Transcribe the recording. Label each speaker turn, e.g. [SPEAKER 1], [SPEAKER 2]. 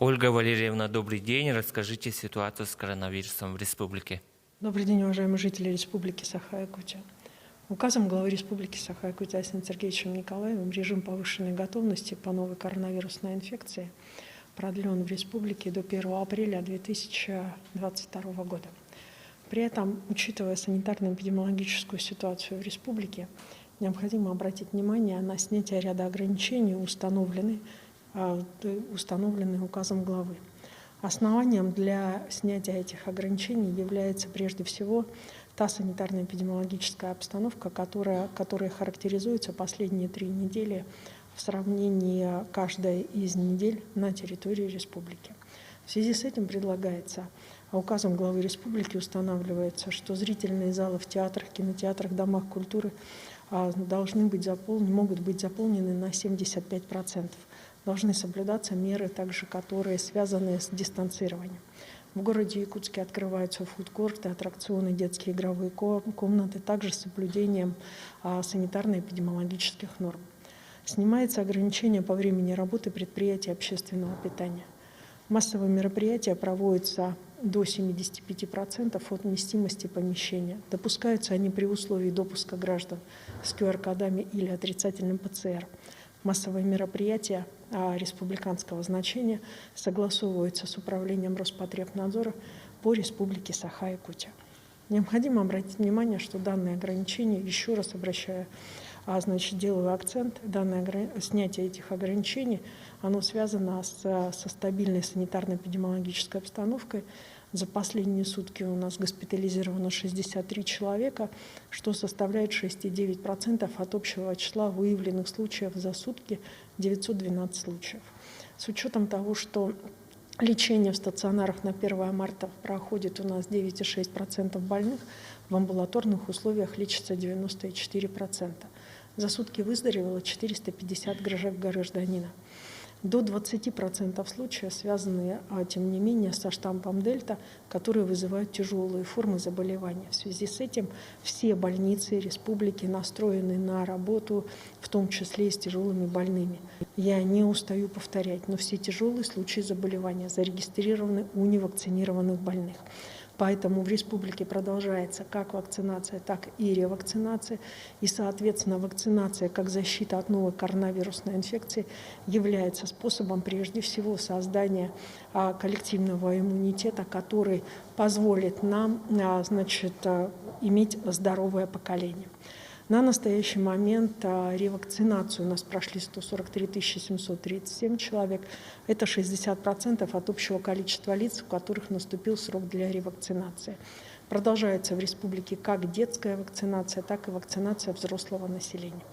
[SPEAKER 1] Ольга Валерьевна, добрый день. Расскажите ситуацию с коронавирусом в республике.
[SPEAKER 2] Добрый день, уважаемые жители Республики Саха-Якутия. Указом главы Республики Саха-Якутия Асена Сергеевичем Николаевым режим повышенной готовности по новой коронавирусной инфекции продлен в республике до 1 апреля 2022 года. При этом, учитывая санитарно-эпидемиологическую ситуацию в республике, необходимо обратить внимание на снятие ряда ограничений, установленных указом главы. Основанием для снятия этих ограничений является прежде всего та санитарно-эпидемиологическая обстановка, которая характеризуется последние 3 недели в сравнении каждой из недель на территории республики. В связи с этим предлагается, указом главы республики устанавливается, что зрительные залы в театрах, кинотеатрах, домах культуры могут быть заполнены на 75%. Должны соблюдаться меры, также которые связаны с дистанцированием. В городе Якутске открываются фудкорты, аттракционы, детские игровые комнаты, также с соблюдением санитарно-эпидемиологических норм. Снимается ограничение по времени работы предприятий общественного питания. Массовые мероприятия проводятся до 75% от вместимости помещения. Допускаются они при условии допуска граждан с QR-кодами или отрицательным ПЦР. Массовые мероприятия республиканского значения согласовываются с управлением Роспотребнадзора по Республике Саха-Якутия. Необходимо обратить внимание, что данные ограничения, еще раз делаю акцент, снятие этих ограничений, оно связано со стабильной санитарно-эпидемиологической обстановкой. За последние сутки у нас госпитализировано 63 человека, что составляет 6,9% от общего числа выявленных случаев за сутки, 912 случаев. С учетом того, что лечение в стационарах на 1 марта проходит у нас 9,6% больных, в амбулаторных условиях лечится 94%. За сутки выздоровело 450 гражданина. До 20% случаев связаны, тем не менее, со штампом Дельта, которые вызывают тяжелые формы заболевания. В связи с этим все больницы республики настроены на работу, в том числе и с тяжелыми больными. Я не устаю повторять, но все тяжелые случаи заболевания зарегистрированы у невакцинированных больных. Поэтому в республике продолжается как вакцинация, так и ревакцинация. И, соответственно, вакцинация как защита от новой коронавирусной инфекции является способом прежде всего создания коллективного иммунитета, который позволит нам иметь здоровое поколение. На настоящий момент ревакцинацию у нас прошли 143 737 человек. Это 60% от общего количества лиц, у которых наступил срок для ревакцинации. Продолжается в республике как детская вакцинация, так и вакцинация взрослого населения.